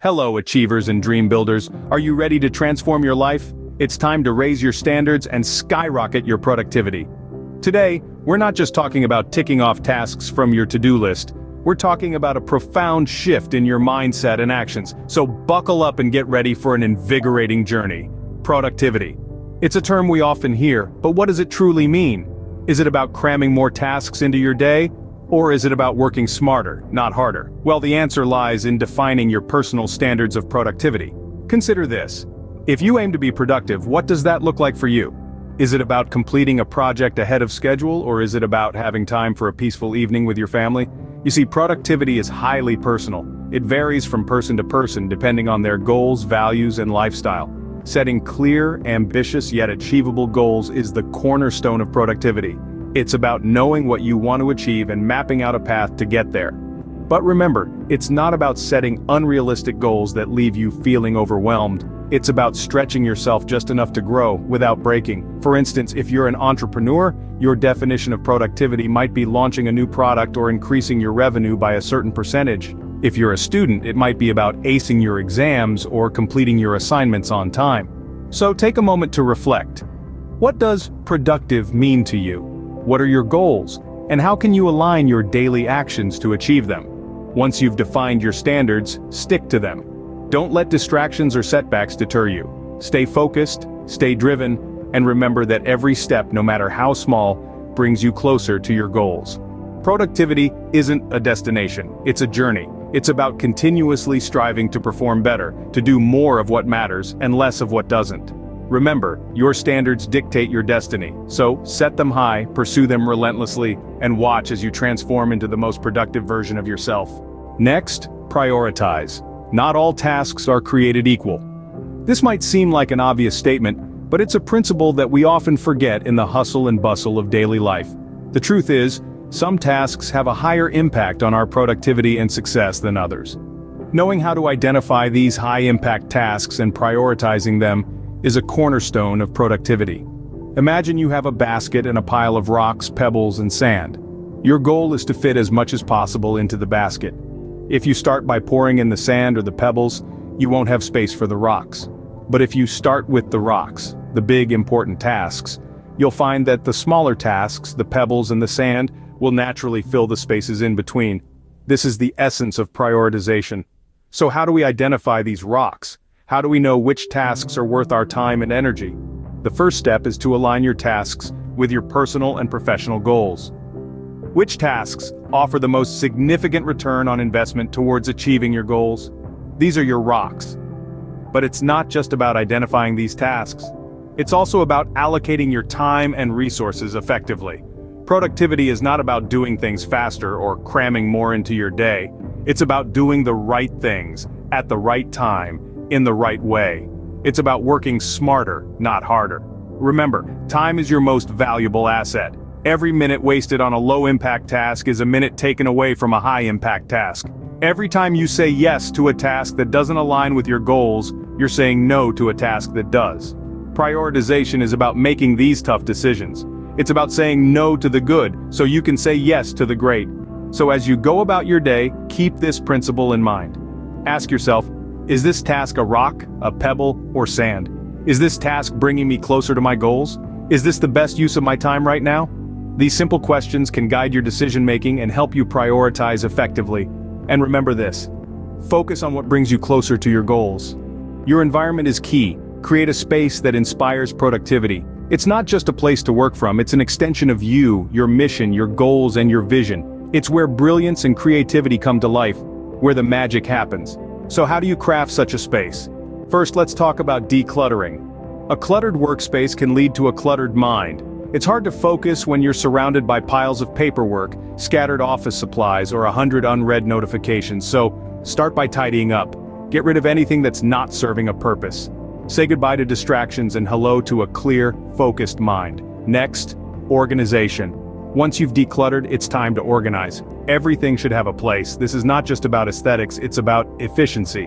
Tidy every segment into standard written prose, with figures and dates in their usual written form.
Hello, achievers and dream builders. Are you ready to transform your life? It's time to raise your standards and skyrocket your productivity. Today, we're not just talking about ticking off tasks from your to-do list. We're talking about a profound shift in your mindset and actions. So buckle up and get ready for an invigorating journey. Productivity. It's a term we often hear, but what does it truly mean? Is it about cramming more tasks into your day? Or is it about working smarter, not harder? Well, the answer lies in defining your personal standards of productivity. Consider this. If you aim to be productive, what does that look like for you? Is it about completing a project ahead of schedule, or is it about having time for a peaceful evening with your family? You see, productivity is highly personal. It varies from person to person depending on their goals, values, and lifestyle. Setting clear, ambitious, yet achievable goals is the cornerstone of productivity. It's about knowing what you want to achieve and mapping out a path to get there. But remember, it's not about setting unrealistic goals that leave you feeling overwhelmed. It's about stretching yourself just enough to grow without breaking. For instance, if you're an entrepreneur, your definition of productivity might be launching a new product or increasing your revenue by a certain percentage. If you're a student, it might be about acing your exams or completing your assignments on time. So take a moment to reflect. What does productive mean to you? What are your goals? And how can you align your daily actions to achieve them? Once you've defined your standards, stick to them. Don't let distractions or setbacks deter you. Stay focused, stay driven, and remember that every step, no matter how small, brings you closer to your goals. Productivity isn't a destination, it's a journey. It's about continuously striving to perform better, to do more of what matters and less of what doesn't. Remember, your standards dictate your destiny, so set them high, pursue them relentlessly, and watch as you transform into the most productive version of yourself. Next, prioritize. Not all tasks are created equal. This might seem like an obvious statement, but it's a principle that we often forget in the hustle and bustle of daily life. The truth is, some tasks have a higher impact on our productivity and success than others. Knowing how to identify these high-impact tasks and prioritizing them is a cornerstone of productivity. Imagine you have a basket and a pile of rocks, pebbles, and sand. Your goal is to fit as much as possible into the basket. If you start by pouring in the sand or the pebbles, you won't have space for the rocks. But if you start with the rocks, the big important tasks, you'll find that the smaller tasks, the pebbles and the sand, will naturally fill the spaces in between. This is the essence of prioritization. So how do we identify these rocks? How do we know which tasks are worth our time and energy? The first step is to align your tasks with your personal and professional goals. Which tasks offer the most significant return on investment towards achieving your goals? These are your rocks. But it's not just about identifying these tasks. It's also about allocating your time and resources effectively. Productivity is not about doing things faster or cramming more into your day. It's about doing the right things, at the right time, in the right way. It's about working smarter, not harder. Remember, time is your most valuable asset. Every minute wasted on a low-impact task is a minute taken away from a high-impact task. Every time you say yes to a task that doesn't align with your goals, you're saying no to a task that does. Prioritization is about making these tough decisions. It's about saying no to the good, so you can say yes to the great. So as you go about your day, keep this principle in mind. Ask yourself, is this task a rock, a pebble, or sand? Is this task bringing me closer to my goals? Is this the best use of my time right now? These simple questions can guide your decision-making and help you prioritize effectively. And remember this: focus on what brings you closer to your goals. Your environment is key. Create a space that inspires productivity. It's not just a place to work from, it's an extension of you, your mission, your goals, and your vision. It's where brilliance and creativity come to life, where the magic happens. So how do you craft such a space? First, let's talk about decluttering. A cluttered workspace can lead to a cluttered mind. It's hard to focus when you're surrounded by piles of paperwork, scattered office supplies, or 100 unread notifications. So, start by tidying up. Get rid of anything that's not serving a purpose. Say goodbye to distractions and hello to a clear, focused mind. Next, organization. Once you've decluttered, it's time to organize. Everything should have a place. This is not just about aesthetics, it's about efficiency.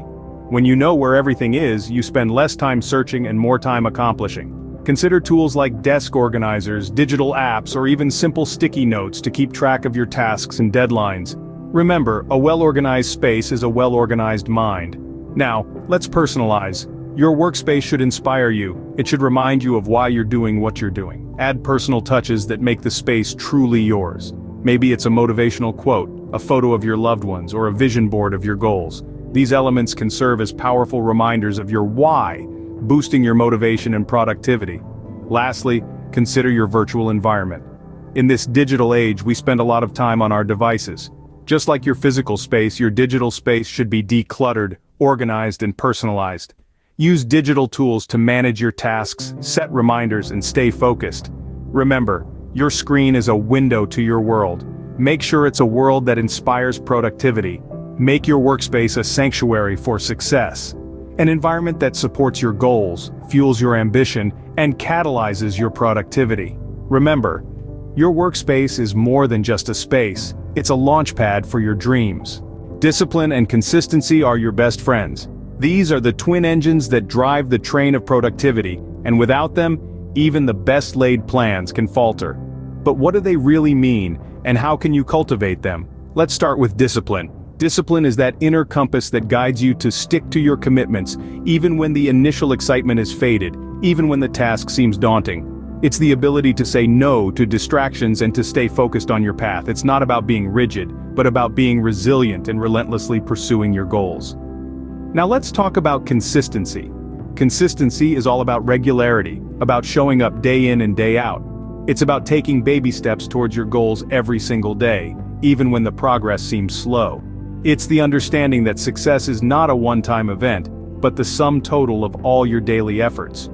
When you know where everything is, you spend less time searching and more time accomplishing. Consider tools like desk organizers, digital apps, or even simple sticky notes to keep track of your tasks and deadlines. Remember, a well-organized space is a well-organized mind. Now, let's personalize. Your workspace should inspire you. It should remind you of why you're doing what you're doing. Add personal touches that make the space truly yours. Maybe it's a motivational quote, a photo of your loved ones, or a vision board of your goals. These elements can serve as powerful reminders of your why, boosting your motivation and productivity. Lastly, consider your virtual environment. In this digital age, we spend a lot of time on our devices. Just like your physical space, your digital space should be decluttered, organized, and personalized. Use digital tools to manage your tasks, set reminders, and stay focused. Remember, your screen is a window to your world. Make sure it's a world that inspires productivity. Make your workspace a sanctuary for success. An environment that supports your goals, fuels your ambition, and catalyzes your productivity. Remember, your workspace is more than just a space. It's a launchpad for your dreams. Discipline and consistency are your best friends. These are the twin engines that drive the train of productivity, and without them, even the best laid plans can falter. But what do they really mean, and how can you cultivate them? Let's start with discipline. Discipline is that inner compass that guides you to stick to your commitments, even when the initial excitement is faded, even when the task seems daunting. It's the ability to say no to distractions and to stay focused on your path. It's not about being rigid, but about being resilient and relentlessly pursuing your goals. Now let's talk about consistency. Consistency is all about regularity, about showing up day in and day out. It's about taking baby steps towards your goals every single day, even when the progress seems slow. It's the understanding that success is not a one-time event, but the sum total of all your daily efforts.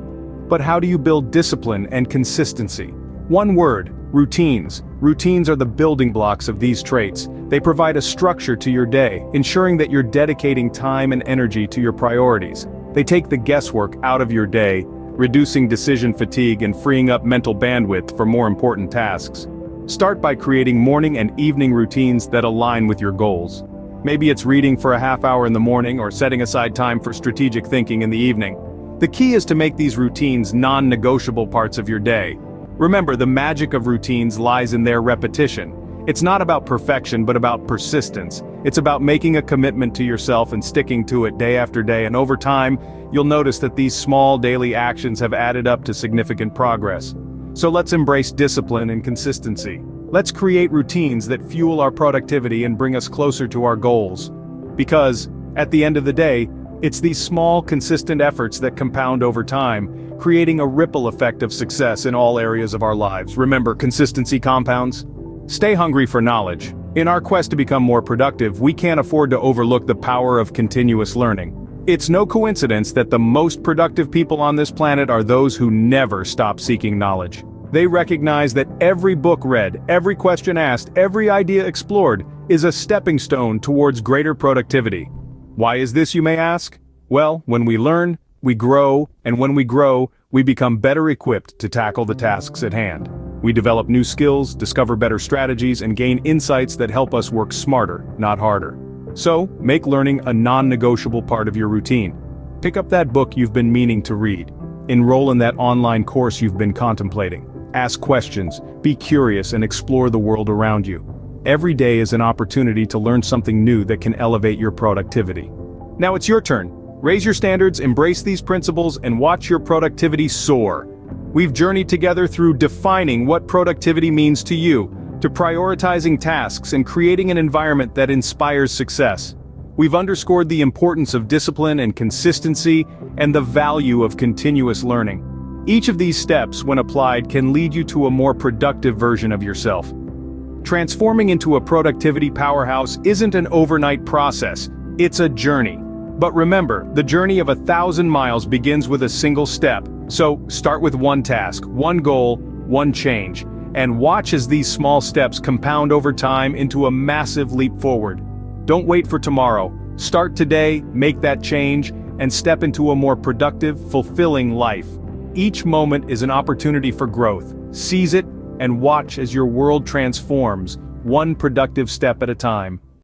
But how do you build discipline and consistency? One word: routines. Routines are the building blocks of these traits. They provide a structure to your day, ensuring that you're dedicating time and energy to your priorities. They take the guesswork out of your day, reducing decision fatigue and freeing up mental bandwidth for more important tasks. Start by creating morning and evening routines that align with your goals. Maybe it's reading for a half hour in the morning or setting aside time for strategic thinking in the evening. The key is to make these routines non-negotiable parts of your day. Remember, the magic of routines lies in their repetition. It's not about perfection, but about persistence. It's about making a commitment to yourself and sticking to it day after day, and over time, you'll notice that these small daily actions have added up to significant progress. So let's embrace discipline and consistency. Let's create routines that fuel our productivity and bring us closer to our goals. Because, at the end of the day, it's these small, consistent efforts that compound over time, creating a ripple effect of success in all areas of our lives. Remember, consistency compounds. Stay hungry for knowledge. In our quest to become more productive, we can't afford to overlook the power of continuous learning. It's no coincidence that the most productive people on this planet are those who never stop seeking knowledge. They recognize that every book read, every question asked, every idea explored is a stepping stone towards greater productivity. Why is this, you may ask? Well, when we learn, we grow, and when we grow, we become better equipped to tackle the tasks at hand. We develop new skills, discover better strategies, and gain insights that help us work smarter, not harder. So, make learning a non-negotiable part of your routine. Pick up that book you've been meaning to read. Enroll in that online course you've been contemplating. Ask questions, be curious, and explore the world around you. Every day is an opportunity to learn something new that can elevate your productivity. Now it's your turn. Raise your standards, embrace these principles, and watch your productivity soar. We've journeyed together through defining what productivity means to you, to prioritizing tasks and creating an environment that inspires success. We've underscored the importance of discipline and consistency and the value of continuous learning. Each of these steps, when applied, can lead you to a more productive version of yourself. Transforming into a productivity powerhouse isn't an overnight process, it's a journey. But remember, the journey of 1,000 miles begins with a single step. So, start with one task, one goal, one change, and watch as these small steps compound over time into a massive leap forward. Don't wait for tomorrow. Start today, make that change, and step into a more productive, fulfilling life. Each moment is an opportunity for growth. Seize it, and watch as your world transforms, one productive step at a time.